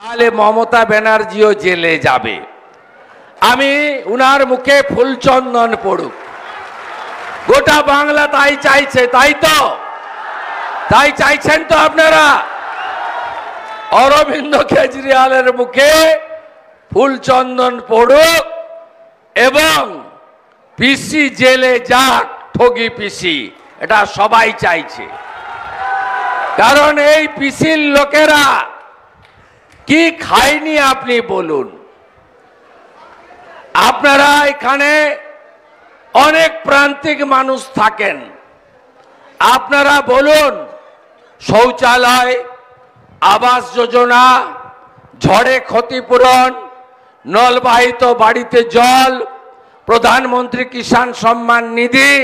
তাহলে মমতা ব্যানার্জিও জেলে যাবে। আমি উনার মুখে ফুলচন্দন পড়ুক, গোটা বাংলা তাই চাইছে, তাই তো? তাই চাইছেন তো আপনারা? অরবিন্দ কেজরিওয়ালের মুখে ফুলচন্দন পড়ুক এবং পিসি জেলে যাক, ঠগি পিসি, এটা সবাই চাইছে। কারণ এই পিসির লোকেরা কি খায়নি আপনি বলুন? আপনারা এখানে অনেক প্রান্তিক মানুষ থাকেন, আপনারা বলুন শৌচালয়, আবাস যোজনা, ঝড়ে ক্ষতিপূরণ, নলবাহিত বাড়িতে জল, প্রধানমন্ত্রী কিষাণ সম্মান নিধি,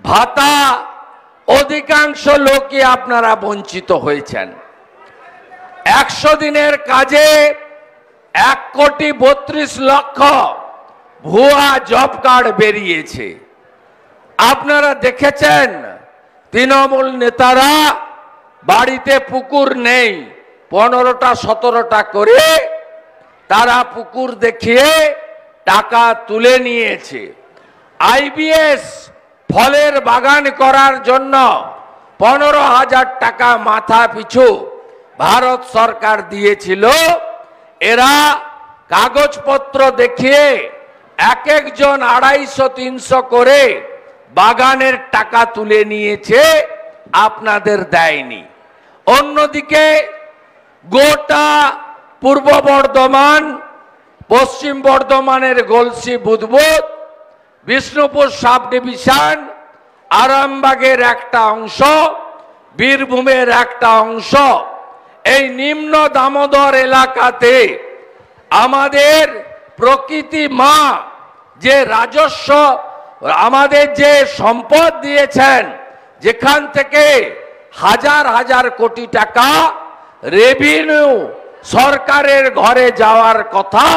ভাতা, অধিকাংশ লোকই আপনারা বঞ্চিত হয়েছেন। 100 দিনের কাজে 1,32,00,000 ভুয়া জব কার্ড বেরিয়েছে। আপনারা দেখেছেন তৃণমূল নেতারা বাড়িতে পুকুর নেই, 15টা 17টা করে তারা পুকুর দেখিয়ে টাকা তুলে নিয়েছে। IBS ফলের বাগান করার জন্য 15,000 টাকা মাথা পিছু ভারত সরকার দিয়েছিল। এরা কাগজপত্র দেখিয়ে এক একজন 250-300 করে বাগানের টাকা তুলে নিয়েছে, আপনাদের দেয়নি। অন্যদিকে গোটা পূর্ব বর্ধমান, পশ্চিম বর্ধমানের গলসি বুদবুদ, বিষ্ণুপুর সাব ডিভিশন, আরামবাগের একটা অংশ, বীরভূমের একটা অংশ, এই নিম্ন দামোদর এলাকাতে আমাদের প্রকৃতি মা যে রাজস্ব, আমাদের যে সম্পদ দিয়েছেন, যেখান থেকে হাজার হাজার কোটি টাকা রেভিনিউ সরকারের ঘরে যাওয়ার কথা,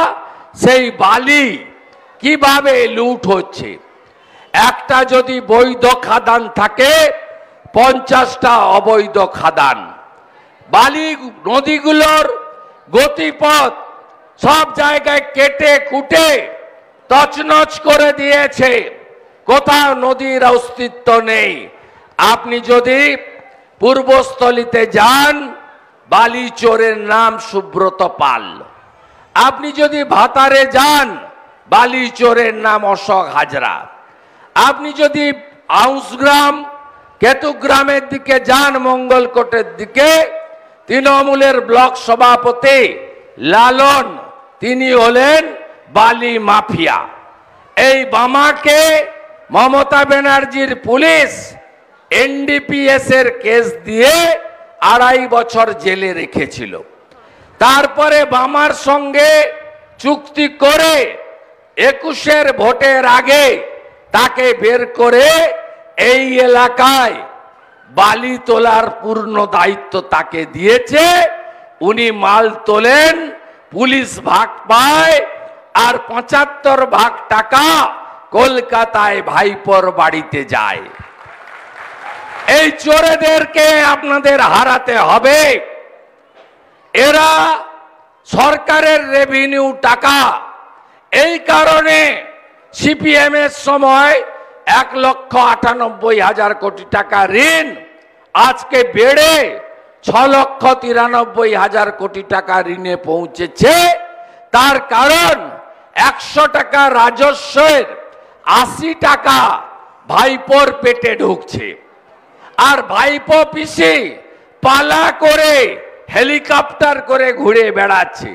সেই বালি কিভাবে লুট হচ্ছে। একটা যদি বৈধ খাদান থাকে, 50টা অবৈধ খাদান। বালি নদীগুলোর গতিপথ সব জায়গায় কেটে কুটে তছনছ করে দিয়েছে, কোথাও নদীর অস্তিত্ব নেই। আপনি যদি পূর্বস্থলীতে যান, বালি চোরের নাম সুব্রত পাল। আপনি যদি ভাতারে যান, বালি চোরের নাম অশোক হাজরা। আপনি যদি আউসগ্রাম, কেতুগ্রামের দিকে যান, মঙ্গলকোটের দিকে, তৃণমূলের ব্লক সভাপতি লালন, তিনি হলেন বালি মাফিয়া। এই বামাকে মমতা ব্যানার্জির পুলিশ NDPS এর কেস দিয়ে 2.5 বছর জেলে রেখেছিল। তারপরে বামার সঙ্গে চুক্তি করে 21-এর ভোটের আগে তাকে বের করে এই এলাকায় বালি তোলার পূর্ণ দায়িত্ব তাকে দিয়েছে। উনি মাল তোলেন, পুলিশ ভাগ পায়, আর 75 ভাগ টাকা কলকাতায় ভাইপোর বাড়িতে যায়। এই চোরেদেরকে আপনাদের হারাতে হবে। এরা সরকারের রেভিনিউ টাকা, এই কারণে CPM এর সময় 1,98,000 কোটি টাকা ঋণ আজকে বেড়ে 6,93,000 কোটি টাকা ঋণে পৌঁছেছে। তার কারণ 100 টাকা রাজস্বের 80 টাকা ভাইপোর পেটে ঢুকছে, আর ভাইপো পিসি পালা করে হেলিকপ্টার করে ঘুরে বেড়াচ্ছে।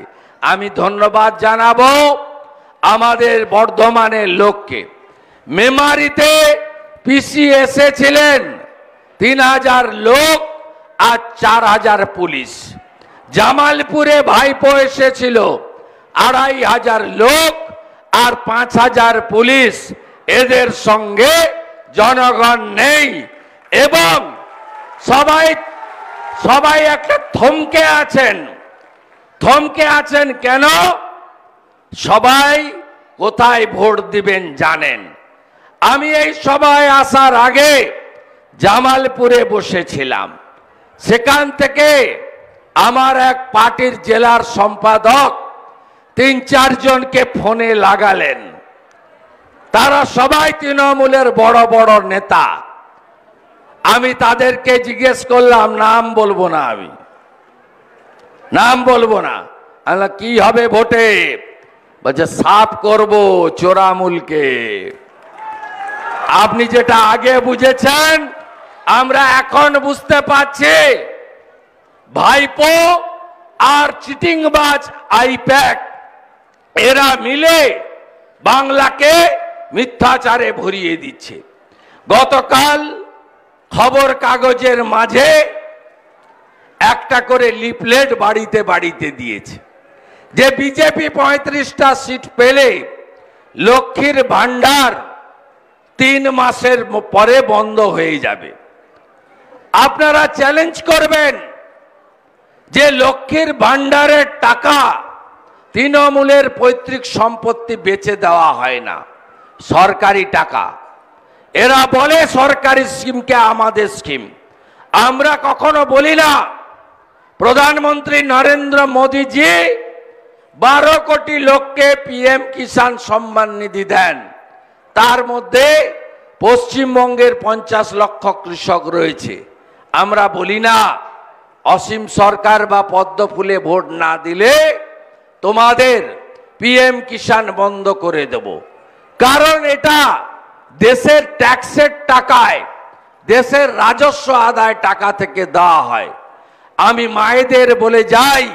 আমি ধন্যবাদ জানাবো আমাদের বর্ধমানের লোককে। মেমারিতে পিসি এসেছিলেন 3,000 লোক আর 4,000 পুলিশ। জামালপুরে ভাইপো এসেছিল 2,500 লোক আর 5,000 পুলিশ। এদের সঙ্গে জনগণ নেই এবং সবাই একটা থমকে আছেন। থমকে আছেন কেন? সবাই কোথায় ভোট দিবেন জানেন। আমি এই সভায় আসার আগে জামালপুরে বসেছিলাম। সেখান থেকে আমার এক পার্টির জেলার সম্পাদক ৩-৪ জনকে ফোনে লাগালেন। তারা সবাই তৃণমূলের বড় বড় নেতা। আমি তাদেরকে জিজ্ঞেস করলাম, নাম বলবো না, আমি নাম বলবো না। কি হবে ভোটে? বলছে সাফ করব চোরামুলকে। আপনি যেটা আগে বুঝেছেন আমরা এখন বুঝতে পারছি। ভাইপো আর চিটিংবাজ আইপ্যাক এরা মিলে বাংলাকে মিথ্যাচারে ভরিয়ে দিচ্ছে। গতকাল খবর কাগজের মাঝে একটা করে লিফলেট বাড়িতে বাড়িতে দিয়েছে যে বিজেপি 35টা সিট পেলে লক্ষ্মীর ভান্ডার 3 মাসের পরে বন্ধ হয়ে যাবে। আপনারা চ্যালেঞ্জ করবেন যে লক্ষ্মীর ভান্ডারের টাকা তৃণমূলের পৈতৃক সম্পত্তি বেচে দেওয়া হয় না, সরকারি টাকা। এরা বলে সরকারি স্কিমকে আমাদের স্কিম। আমরা কখনো বলি না। প্রধানমন্ত্রী নরেন্দ্র মোদীজি 12 কোটি লোককে পিএম কিষাণ সম্মান নিধি দেন। তার মধ্যে পশ্চিমবঙ্গের 50 লক্ষ কৃষক রয়েছে। আমরা বলি না অসীম সরকার বা পদ্ম ফুলে ভোট না দিলে তোমাদের পিএম কিষাণ বন্ধ করে দেব। কারণ এটা দেশের ট্যাক্সের টাকায়, দেশের রাজস্ব আদায় টাকা থেকে দেওয়া হয়। আমি মায়েদের বলে যাই,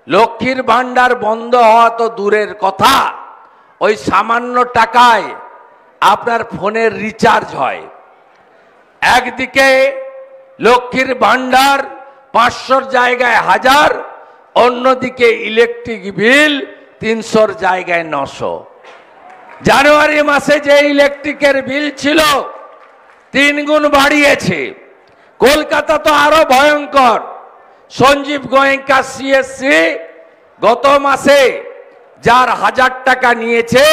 লক্ষ্মীর ভান্ডার বন্ধ হওয়া তো দূরের কথা, ওই সামান্য টাকায় আপনার ফোনের রিচার্জ হয়। একদিকে লক্ষ্মীর ভান্ডার 500 জায়গায় 1000, অন্যদিকে ইলেকট্রিক বিল 300 জায়গায় 900। জানুয়ারি মাসে যে ইলেকট্রিকের বিল ছিল 3 গুণ বাড়িয়েছে। কলকাতা তো আরো ভয়ঙ্কর। সঞ্জীব গোয়েঙ্কা সিএসসি গত মাসে যার 1000 টাকা নিয়েছে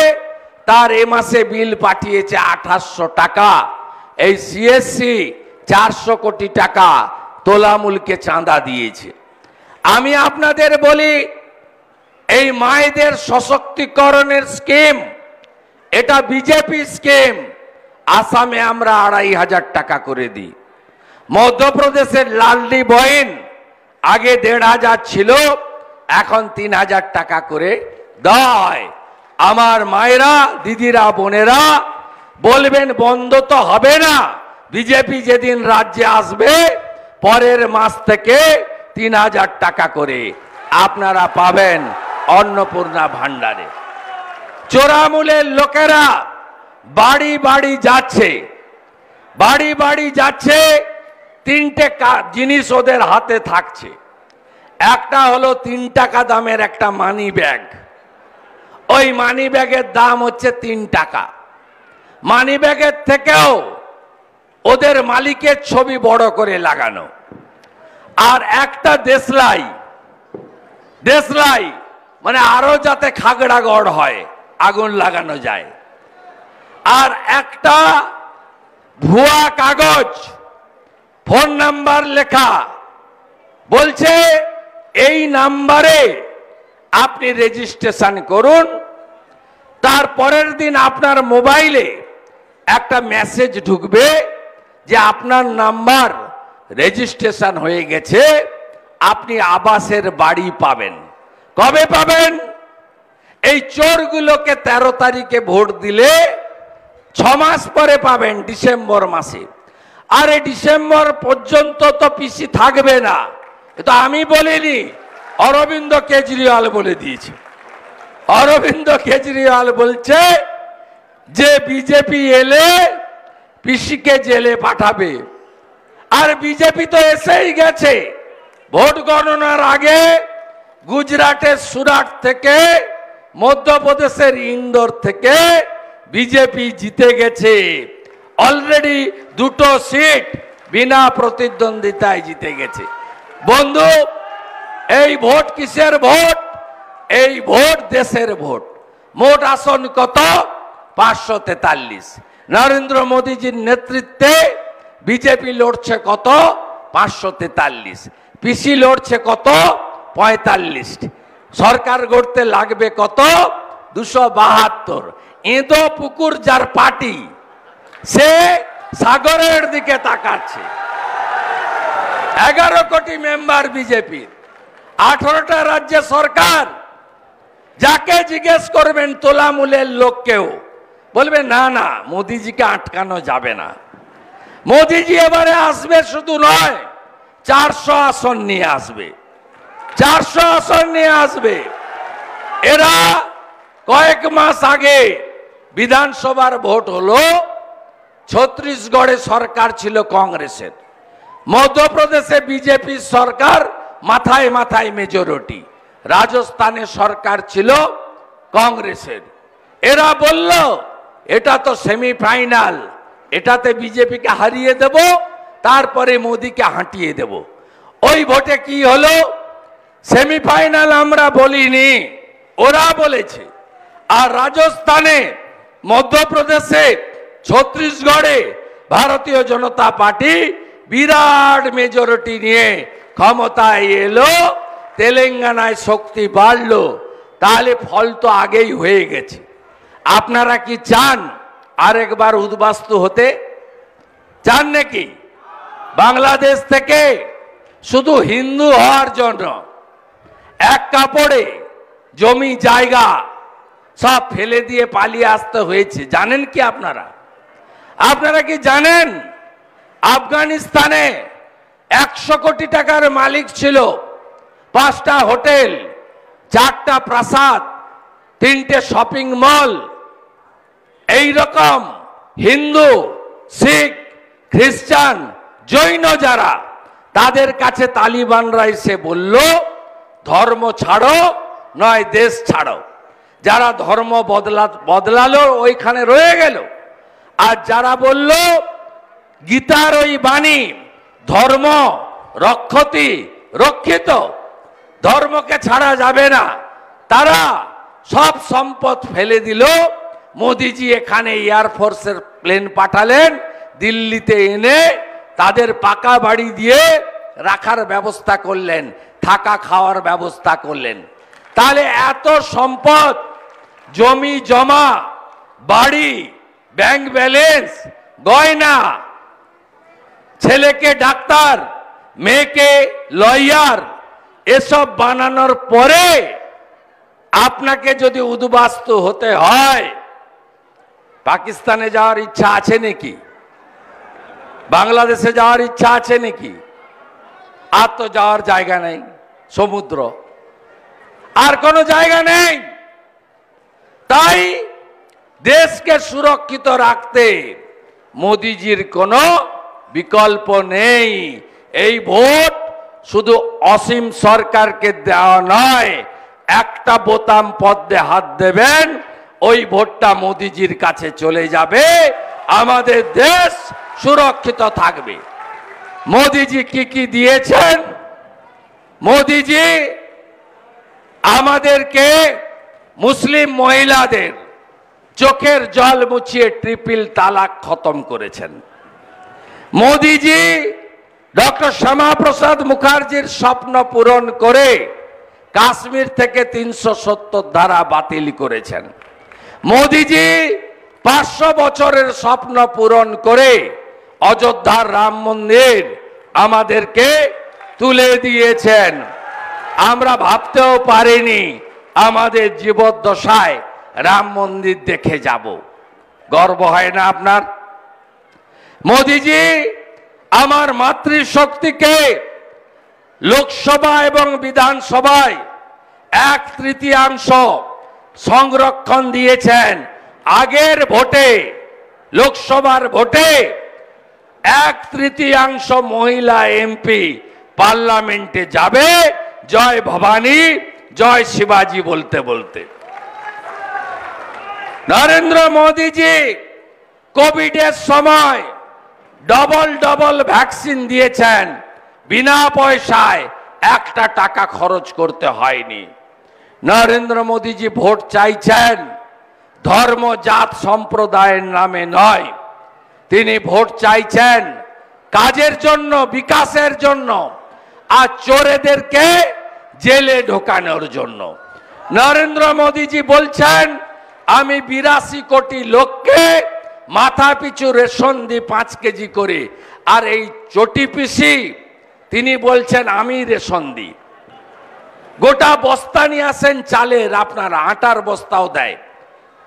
তার এ মাসে বিল পাঠিয়েছে 2800 টাকা। এই সিএসসি 400 কোটি টাকা তোলামূলকে চাঁদা দিয়েছে। আমি আপনাদের বলি, এই মায়েদের সশক্তিকরণের স্কিম এটা বিজেপি স্কিম। আসামে আমরা 2500 টাকা করে দিই। মধ্যপ্রদেশের লালডি বহিন আগে 1500 ছিল, এখন 3000 টাকা করে দেওয়া হয়। আমার মায়েরা, দিদিরা, বোনেরা বলবেন বন্ধ তো হবে না। বিজেপি যেদিন রাজ্যে আসবে পরের মাস থেকে 3000 টাকা করে আপনারা পাবেন অন্নপূর্ণা ভান্ডারে। চোরামূলের লোকেরা বাড়ি বাড়ি যাচ্ছে, বাড়ি বাড়ি যাচ্ছে। 3টে জিনিস ওদের হাতে থাকছে। একটা হলো 3 টাকা দামের একটা মানি ব্যাগ। ওই মানি ব্যাগের দাম হচ্ছে 3 টাকা। মানি ব্যাগের থেকেও ওদের মালিকের ছবি বড় করে লাগানো। আর একটা দেশলাই, দেশলাই মানে আরো যাতে খাগড়াগড় হয়, আগুন লাগানো যায়। আর একটা ভুয়া কাগজ, ফোন নাম্বার লেখা, বলছে এই নাম্বারে আপনি রেজিস্ট্রেশন করুন। তার পরের দিন আপনার মোবাইলে একটা মেসেজ ঢুকবে যে আপনার নাম্বার রেজিস্ট্রেশন হয়ে গেছে, আপনি আবাসের বাড়ি পাবেন। কবে পাবেন? এই চোরগুলোকে 13 তারিখে ভোট দিলে 6 মাস পরে পাবেন, ডিসেম্বর মাসে। আর এই ডিসেম্বর পর্যন্ত তো পিসি থাকবে না। এটা আমি বলিনি, অরবিন্দ কেজরিওয়াল বলে দিয়েছে। অরবিন্দ কেজরিওয়াল বলছে যে বিজেপি এলে পিসিকে জেলে পাঠাবে। আর বিজেপি তো এসেই গেছে। ভোট গণনার আগে গুজরাটের সুরাট থেকে, মধ্যপ্রদেশের ইন্দোর থেকে বিজেপি জিতে গেছে। অলরেডি 2টো সিট বিনা প্রতিদ্বন্দ্বিতায় জিতে গেছে। বন্ধু, এই ভোট কিসের ভোট? এই ভোট দেশের ভোট। মোট আসন কত? 543। নরেন্দ্র মোদীজির নেতৃত্বে বিজেপি লড়ছে কত? 543। পিসি লড়ছে কত 45, সরকার গড়তে লাগবে কত 272। এঁদো পুকুর যার পার্টি সে সাগরের দিকে তাকাচ্ছে। 11 কোটি মেম্বার বিজেপির, 18টা রাজ্যে সরকার। যাকে জিজ্ঞেস করবেন তোলামূলের লোককেও বলবে না না মোদিজিকে আটকানো যাবে না। মোদিজি এবারে আসবে, শুধু নয় 400 আসন নিয়ে আসবে, 400 আসন নিয়ে আসবে। এরা কয়েক মাস আগে বিধানসভার ভোট হলো, ছত্তিশগড়ে সরকার ছিল কংগ্রেসের, মধ্যপ্রদেশে বিজেপির সরকার মাথায় মাথায় মেজরিটি, রাজস্থানে সরকার ছিল কংগ্রেসের। এরা বলল এটা তো সেমিফাইনাল, এটাতে বিজেপিকে হারিয়ে দেব, তারপরে মোদিকে হাঁটিয়ে দেব। ওই ভোটে কি হলো? সেমিফাইনাল আমরা বলিনি, ওরা বলেছে। আর রাজস্থানে, মধ্যপ্রদেশে, ছত্তিশগড়ে ভারতীয় জনতা পার্টি বিরাট মেজরিটি নিয়ে ক্ষমতায় এলো, তেলেঙ্গানায় শক্তি বাড়লো। তাহলে ফল তো আগেই হয়ে গেছে। আপনারা কি চান আরেকবার উদ্বাস্তু হতে? চান নাকি? বাংলাদেশ থেকে শুধু হিন্দু হওয়ার জন্য এক কাপড়ে জমি জায়গা সব ফেলে দিয়ে পালিয়ে আসতে হয়েছে। জানেন কি আপনারা? আপনারা কি জানেন আফগানিস্তানে 100 কোটি টাকার মালিক ছিল, 5টা হোটেল, 4টা প্রাসাদ, 3টে শপিং মল। এই রকম হিন্দু, শিখ, খ্রিস্টান, জৈন যারা, তাদের কাছে তালিবানরা এসে বলল ধর্ম ছাড়ো নয় দেশ ছাড়ো। যারা ধর্ম বদলালো ওইখানে রয়ে গেল, আর যারা বলল গীতার ওই বাণী ধর্ম রক্ষতি রক্ষিত, ধর্মকে ছাড়া যাবে না, তারা সব সম্পদ ফেলে দিল। মোদিজি এখানে এয়ারফোর্সের প্লেন পাঠালেন, দিল্লিতে এনে তাদের পাকা বাড়ি দিয়ে রাখার ব্যবস্থা করলেন, থাকা খাওয়ার ব্যবস্থা করলেন। তাহলে এত সম্পদ, জমি জমা, বাড়ি, ব্যাংক ব্যালেন্স, গয়না, ছেলেকে ডাক্তার, মেয়েকে লয়ার, এসব বানানোর পরে আপনাকে যদি উদ্বাস্তু হতে হয়, পাকিস্তানে যাওয়ার ইচ্ছা আছে নাকি? বাংলাদেশে যাওয়ার ইচ্ছা আছে নাকি? আর তো যাওয়ার জায়গা নেই, সমুদ্র, আর কোনো জায়গা নেই। তাই দেশকে সুরক্ষিত রাখতে মোদিজির কোনো বিকল্প নেই। এই ভোট শুধু অসীম সরকারকে দেওয়া নয়, একটা বোতাম পদ্মে হাত দেবেন, ওই ভোটটা মোদিজির কাছে চলে যাবে, আমাদের দেশ সুরক্ষিত থাকবে। মোদিজি কি কি দিয়েছেন? মোদিজি আমাদেরকে মুসলিম মহিলাদের চোখের জল মুছিয়ে ট্রিপল তালাক খতম করেছেন। মোদিজি ডক্টর শ্যামাপ্রসাদ মুখার্জির স্বপ্ন পূরণ করে কাশ্মীর থেকে 370 ধারা বাতিল করেছেন। মোদিজি 500 বছরের স্বপ্ন পূরণ করে অযোধ্যার রাম মন্দির আমাদেরকে তুলে দিয়েছেন। আমরা ভাবতেও পারিনি আমাদের জীবদ্দশায় রাম মন্দির দেখে যাব। গর্ব হয় না আপনার? মোদিজি আমার মাতৃশক্তিকে লোকসভা এবং বিধানসভায় 1/3 সংরক্ষণ দিয়েছেন। আগের ভোটে, লোকসভার ভোটে 1/3 মহিলা এমপি পার্লামেন্টে যাবে জয় ভবানী জয় শিবাজি বলতে বলতে। নরেন্দ্র মোদীজি কোভিডের সময় ডবল ভ্যাকসিন দিয়েছেন, বিনা পয়সায়, 1 টাকা খরচ করতে হয়নি। নরেন্দ্র মোদীজি ভোট চাইছেন ধর্ম জাত সম্প্রদায়ের নামে নয়, তিনি ভোট চাইছেন কাজের জন্য, বিকাশের জন্য। আর চোরেদেরকে জেলে ঢোকানোর জন্য। নরেন্দ্র মোদীজি বলছেন আমি 82 কোটি লোককে মাথা পিছু রেশন দিই 5 কেজি করে, আর এই চটি পিসি তিনি বলছেন আমি রেশন দিই। গোটা বস্তা নিয়ে আসেন চালের, আপনার আটার বস্তাও দেয়,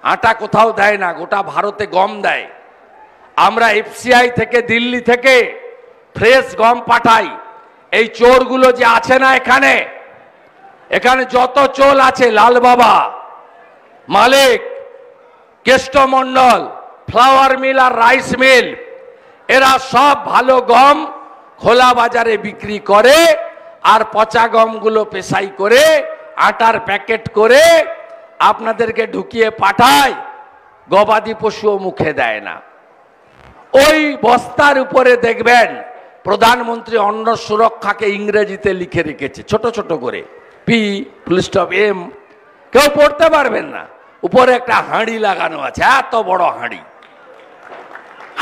আটা কোথাও দেয় না, গোটা ভারতে গম দেয়। আমরা এফসিআই থেকে দিল্লি থেকে ফ্রেশ গম পাঠাই। এই চোরগুলো যে আছে না এখানে, এখানে যত চোর আছে, লাল বাবা, মালিক, কেষ্টমন্ডল, ফ্লাওয়ার মিল আর রাইস মিল, এরা সব ভালো গম খোলা বাজারে বিক্রি করে আর পচা গমগুলো পেশাই করে আটার প্যাকেট করে আপনাদেরকে ঢুকিয়ে পাঠায়। গবাদি পশুও মুখে দেয় না। ওই বস্তার উপরে দেখবেন প্রধানমন্ত্রী অন্ন সুরক্ষাকে ইংরেজিতে লিখে রেখেছে ছোট ছোট করে, P.M। কেউ পড়তে পারবেন না। উপরে একটা হাঁড়ি লাগানো আছে, এত বড় হাঁড়ি।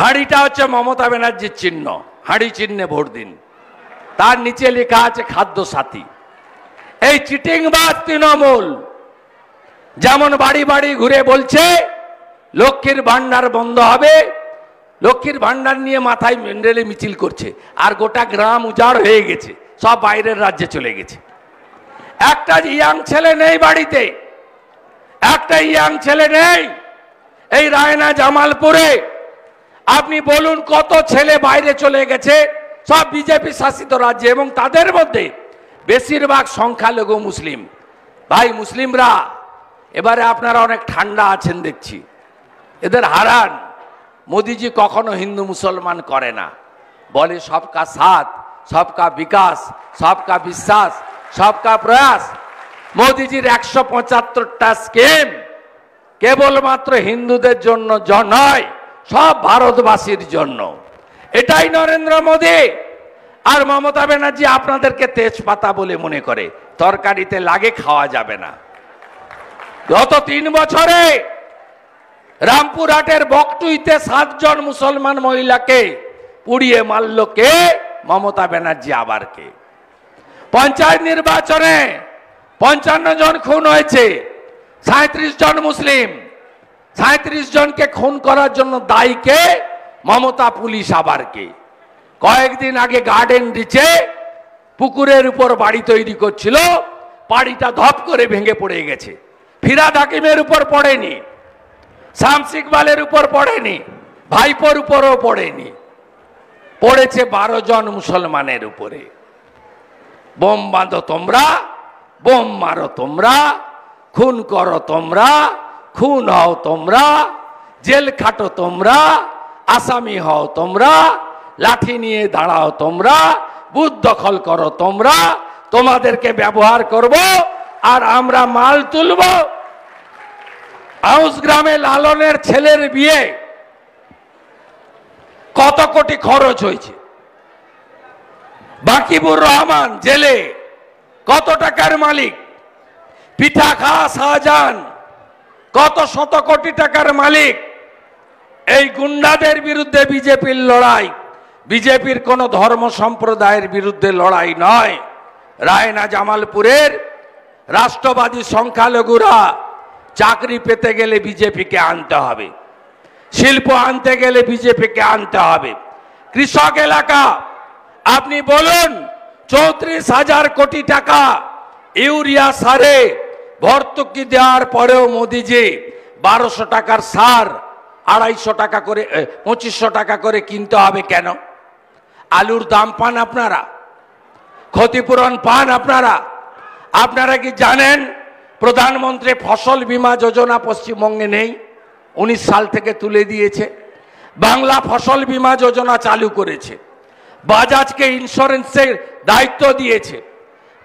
হাঁড়িটা হচ্ছে মমতা ব্যানার্জির চিহ্ন, হাঁড়ি চিহ্নে ভোট দিন। তার নিচে লেখা আছে খাদ্য সাথী। এই চিটিংবাজ তৃণমূল যেমন বাড়ি বাড়ি ঘুরে বলছে লক্ষ্মীর ভান্ডার বন্ধ হবে, লক্ষ্মীর ভান্ডার নিয়ে মাথায় মেন্ডেলে মিছিল করছে, আর গোটা গ্রাম উজাড় হয়ে গেছে, সব বাইরের রাজ্যে চলে গেছে। একটা ইয়াং ছেলে নেই বাড়িতে, একটা ইয়াং ছেলে নেই এই রায়না জামালপুরে। আপনি বলুন কত ছেলে বাইরে চলে গেছে, সব বিজেপি শাসিত রাজ্যে, এবং তাদের মধ্যে বেশিরভাগ সংখ্যালঘু মুসলিম। ভাই মুসলিমরা এবারে আপনারা অনেক ঠান্ডা আছেন দেখছি, এদের হারান। মোদিজি কখনো হিন্দু মুসলমান করে না, বলে সবকা সাথ, সবকা বিকাশ, সবকা বিশ্বাস, সবকা প্রয়াস। মোদিজির 175টা স্কিম কেবলমাত্র হিন্দুদের জন্য নয়, সব ভারতবাসীর জন্য। এটাই নরেন্দ্র মোদী। আর মমতা ব্যানার্জি আপনাদেরকে তেজপাতা বলে মনে করে, তরকারিতে লাগে, খাওয়া যাবে না। গত 3 বছরে রামপুরহাটের বকটুইতে 7 জন মুসলমান মহিলাকে পুড়িয়ে মারল কে? মমতা ব্যানার্জি। আবার কে? পঞ্চায়েত নির্বাচনে 55 জন খুন হয়েছে, 37 জন মুসলিম। 37 জনকে খুন করার জন্য দায়ী কে? মমতা। পুলিশ আবার কে? কয়েকদিন আগে গার্ডেন রিচে পুকুরের উপর বাড়ি তৈরি করছিল, বাড়িটা ধপ করে ভেঙে পড়ে গেছে। ফিরাদ হাকিমের উপর পড়েনি, শামস ইকবালের উপর পড়েনি, ভাইপোর উপরও পড়েনি, পড়েছে 12 জন মুসলমানের উপরে। বোম বাঁধো তোমরা, বোম মারো তোমরা, খুন করো তোমরা, খুন হও তোমরা, জেল খাটো তোমরা, আসামি হও তোমরা, লাঠি নিয়ে দাঁড়াও তোমরা, বুথ দখল করো তোমরা, তোমাদেরকে ব্যবহার করব আর আমরা মাল তুলব। আউস গ্রামে লালনের ছেলের বিয়ে কত কোটি খরচ হয়েছে। বাকিবুর রহমান জেলে কত টাকার মালিক। পিঠা খা শাহজাহান কত শত কোটি টাকার মালিক। এই গুন্ডাদের বিরুদ্ধে বিজেপির লড়াই, বিজেপির কোন ধর্ম সম্প্রদায়ের বিরুদ্ধে লড়াই নয়। রায়না জামালপুরের রাষ্ট্রবাদী সংখ্যালঘুরা চাকরি পেতে গেলে বিজেপিকে আনতে হবে, শিল্প আনতে গেলে বিজেপিকে আনতে হবে। কৃষক এলাকা আপনি বলুন, 34,000 কোটি টাকা ইউরিয়া সারে ভর্তুকি দেওয়ার পরেও মোদিজি 1200 টাকার সার 250 টাকা করে 2500 টাকা করে কিনতে হবে কেন? আলুর দাম পান আপনারা, ক্ষতিপূরণ পান আপনারা। আপনারা কি জানেন প্রধানমন্ত্রী ফসল বীমা যোজনা পশ্চিমবঙ্গে নেই? 19 সাল থেকে তুলে দিয়েছে। বাংলা ফসল বীমা যোজনা চালু করেছে। বাজাজকে ইন্স্যুরেন্সের দায়িত্ব দিয়েছে।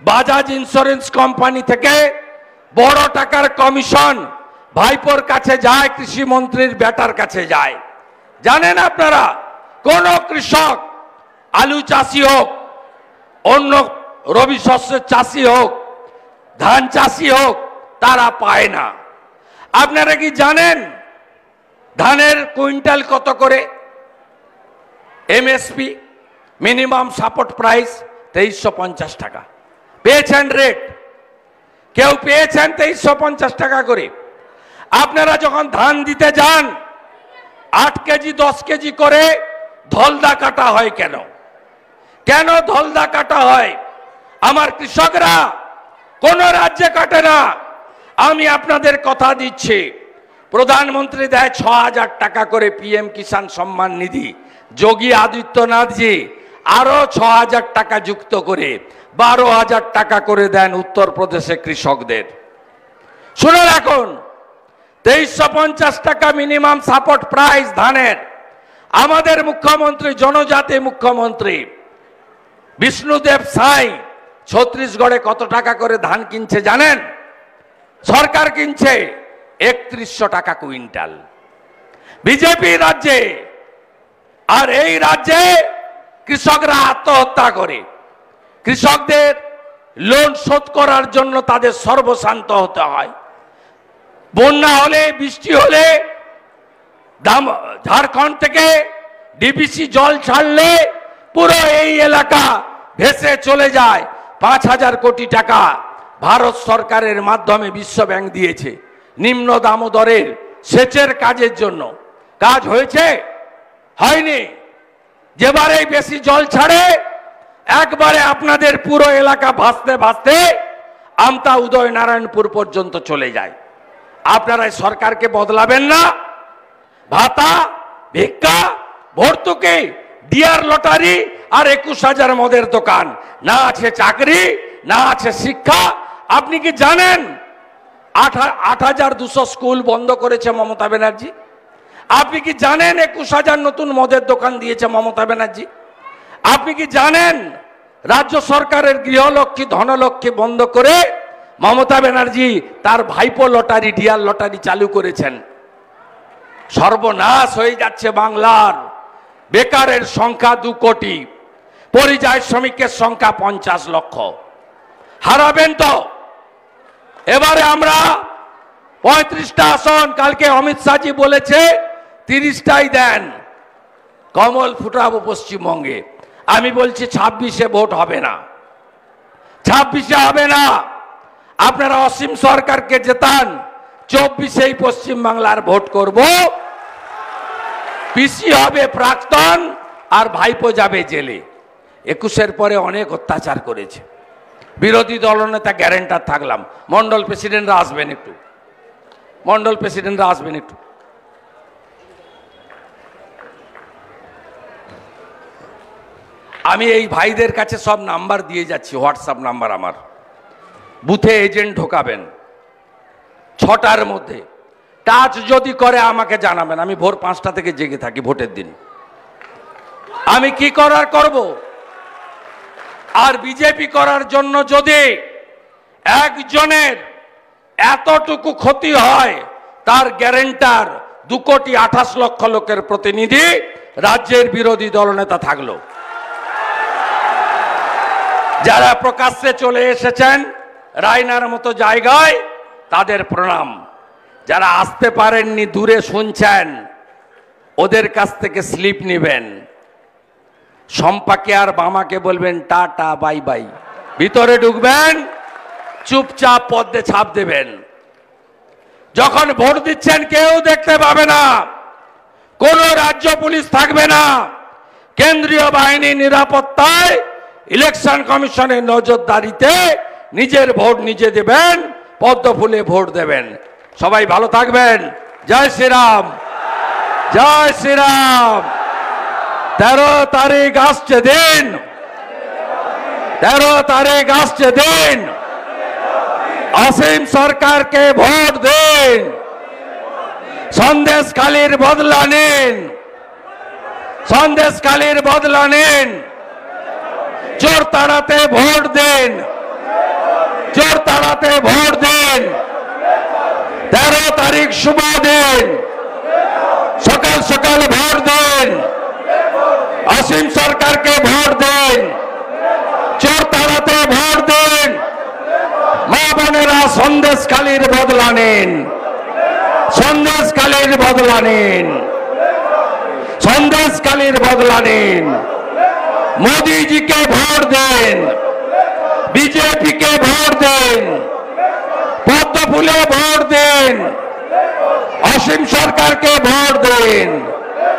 বাজাজ ইন্স্যুরেন্স কোম্পানি থেকে বড় টাকার কমিশন ভাইপোর কাছে যায়, কৃষিমন্ত্রীর বেটার কাছে যায়। জানেন আপনারা, কোন কৃষক, আলু চাষি হোক, অন্য রবি শস্যের চাষি হোক, ধান চাষি হোক, তারা পায় না। আপনারা কি জানেন ধানের কুইন্টাল কত করে? এমএসপি, মিনিমাম সাপোর্ট প্রাইস 2350 টাকা পেয়েছেন রেট, কেউ পেয়েছেন 2350 টাকা করে। আপনারা যখন ধান দিতে যান 8 কেজি 10 কেজি করে ধলদা কাটা হয় কেন? কেন ধলদা কাটা হয়? আমার কৃষকরা কোন রাজ্যে কাটে না। আমি আপনাদের কথা দিচ্ছি, প্রধানমন্ত্রী দেয় 6000 টাকা করে পিএম কিষাণ সম্মান নিধি, যোগী আদিত্যনাথজি আরো 6000 টাকা যুক্ত করে 12000 টাকা করে দেন উত্তরপ্রদেশে কৃষকদের। শুনে রাখুন, 2350 টাকা মিনিমাম সাপোর্ট প্রাইস ধানের। আমাদের মুখ্যমন্ত্রী, জনজাতি মুখ্যমন্ত্রী বিষ্ণুদেব সাই ছত্তিশগড়ে কত টাকা করে ধান কিনছে জানেন? সরকার কিনছে 3100 টাকা কুইন্টাল বিজেপি রাজ্যে। আর এই রাজ্যে কৃষকরা আত্মহত্যা করে। কৃষকদের লোন শোধ করার জন্য তাদের সর্বশান্ত হতে হয়। বন্যা হলে, বৃষ্টি হলে ঝাড়খণ্ড থেকে ডিবিসি জল ছাড়লে পুরো এই এলাকা ভেসে চলে যায়। 5000 কোটি টাকা ভারত সরকারের মাধ্যমে বিশ্ব ব্যাংক দিয়েছে নিম্ন দামোদরের সেচের কাজের জন্য। কাজ হয়েছে? হয়নি। যেবারে বেশি জল ছাড়ে একবারে আপনাদের পুরো এলাকা ভাসতে ভাসতে আমতা উদয় নারায়ণপুর পর্যন্ত চলে যায়। আপনারা সরকারকে বদলাবেন না? ভাতা, ভিক্ষা, ভর্তুকি, ডিয়ার লটারি আর 21000 মদের দোকান, না আছে চাকরি, না আছে শিক্ষা। আপনি কি জানেন 8200 স্কুল বন্ধ করেছে মমতা ব্যানার্জি? আপনি কি জানেন 21000 নতুন মদের দোকান দিয়েছে মমতা ব্যানার্জি? আপনি কি জানেন রাজ্য সরকারের গৃহলক্ষ্মী, ধনলক্ষ্মী বন্ধ করে মমতা ব্যানার্জি তার ভাইপো লটারি, ডিয়ার লটারি চালু করেছেন? সর্বনাশ হয়ে যাচ্ছে বাংলার। বেকারের সংখ্যা 2 কোটি, পরিযায়ী শ্রমিকের সংখ্যা 50 লক্ষ। হারাবেন তো? এবারে আমরা 35টা আসন, কালকে অমিত শাহজি বলেছে 30টাই দেন, কমল ফুটাবো পশ্চিমবঙ্গে। আমি বলছি 26-এ ভোট হবে না, 26-এ হবে না। আপনারা অসীম সরকারকে জেতান, 24-এই পশ্চিমবাংলার ভোট করব। পিসি হবে প্রাক্তন আর ভাইপো যাবে জেলে। 21-এর পরে অনেক অত্যাচার করেছে। বিরোধী দলনেতা গ্যারেন্টার থাকলাম। মন্ডল প্রেসিডেন্টরা আসবেন একটু, মন্ডল প্রেসিডেন্টরা আসবেন একটু। আমি এই ভাইদের কাছে সব নাম্বার দিয়ে যাচ্ছি, হোয়াটসঅ্যাপ নাম্বার আমার। বুথে এজেন্ট ঢোকাবেন 6টার মধ্যে। টাচ যদি করে আমাকে জানাবেন। আমি ভোর 5টা থেকে জেগে থাকি ভোটের দিন। আমি কি করার করব। আর বিজেপি করার জন্য যদি একজনের এতটুকু ক্ষতি হয়, তার গ্যারেন্টার 2,28,00,000 লোকের প্রতিনিধি রাজ্যের বিরোধী দলনেতা থাকলো। যারা প্রকাশ্যে চলে এসেছেন রায়নার মতো জায়গায়, তাদের প্রণাম। যারা আসতে পারেননি, দূরে শুনছেন, ওদের কাছ থেকে স্লিপ নেবেন। সম্পাকে আর বামাকে বলবেন টাটা বাই বাই। ভিতরে ঢুকবেন, চুপচাপ পদ্মে ছাপ দেবেন। যখন ভোট দিচ্ছেন কেউ দেখতে পাবে না, কোন রাজ্য পুলিশ থাকবে না, কেন্দ্রীয় বাহিনী নিরাপত্তায়, ইলেকশন কমিশনের নজরদারিতে নিজের ভোট নিজে দেবেন, পদ্ম ফুলে ভোট দেবেন। সবাই ভালো থাকবেন। জয় শ্রীরাম, জয় শ্রীরাম। 13 তারিখ আসছে দিন, 13 তারিখ আসছে দিন। অসীম সরকারকে ভোট দিন, সন্দেশখালীর বদলা নিন, সন্দেশখালীর বদলা নিন। চোর তাড়াতে ভোট দিন, চোর তাড়াতে ভোট দিন। 13 তারিখ শুভ দিন, সকাল সকাল ভোট দিন। অসীম সরকারকে ভোট দিন, চোর তাড়াতে ভোট দিন। মা বোনেরা সন্দেশখালীর বদলা নিন, সন্দেশখালীর বদলা নিন, সন্দেশখালীর বদলা নিন। मोदी जी के वोट दें, बीजेपी के वोट दें, पद्म फुले वोट दें, অসীম সরকারকে ভোট দিন।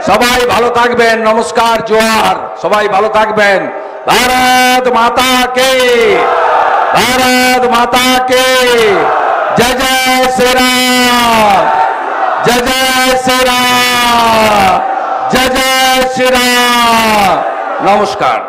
সবাই ভালো থাকবেন। নমস্কার, জোহার। সবাই ভালো থাকবেন। ভারত মাতা কে, ভারত মাতা কে জয় জয় শ্রীরাম, জয় জয় শ্রীরাম, জয় জয় শ্রীরাম। নমস্কার।